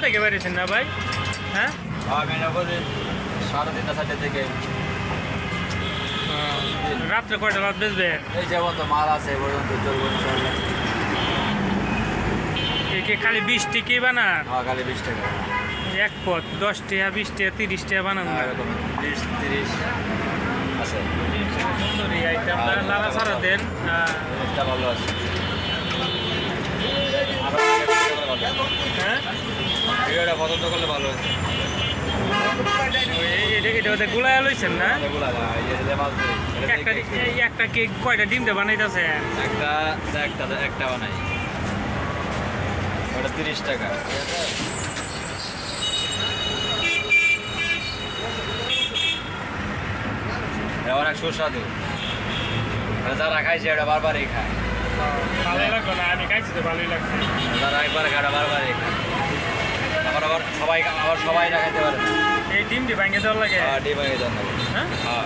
থেকে বেরিয়েছেন না ভাই? হ্যাঁ, আমি বলি 3:30 4টা থেকে রাত্রে কয়টা রাত বেচবে? এই যেমন তো মাল আছে এই পর্যন্ত চলবো ইনশাআল্লাহ। কি খালি 20 টিকি বানান? খালি 20 টাকা। এক পথ 10 টাকা 20 টাকা 30 টাকা বানান না? এরকম 20 30 আছে। সুন্দর এই আইটেমটা লালা ছাড়া দেন। এটা ভালো আছে। হ্যাঁ, এটা পছন্দ করলে ভালো আছে। এটা গুলায় লইছেন না? এগুলা না, এই যে মাল একটা কেক কয়টা ডিমটা বানাইতেছে? একটা বানাই। ওটা 30 টাকা। এটা অনেক সুস্বাদু। যারা খাইছে এটা বারবারই খায়। ভালোই লাগলো না, আমি খাইছি তো ভালোই লাগছে। যারা একবার খায় এটা বারবারই খায়। আবার সবাই না খাইতে পারে না। এই ডিমটি ভাঙে দেওয়ার লাগে? ডিম হয়ে যান। হ্যাঁ, হ্যাঁ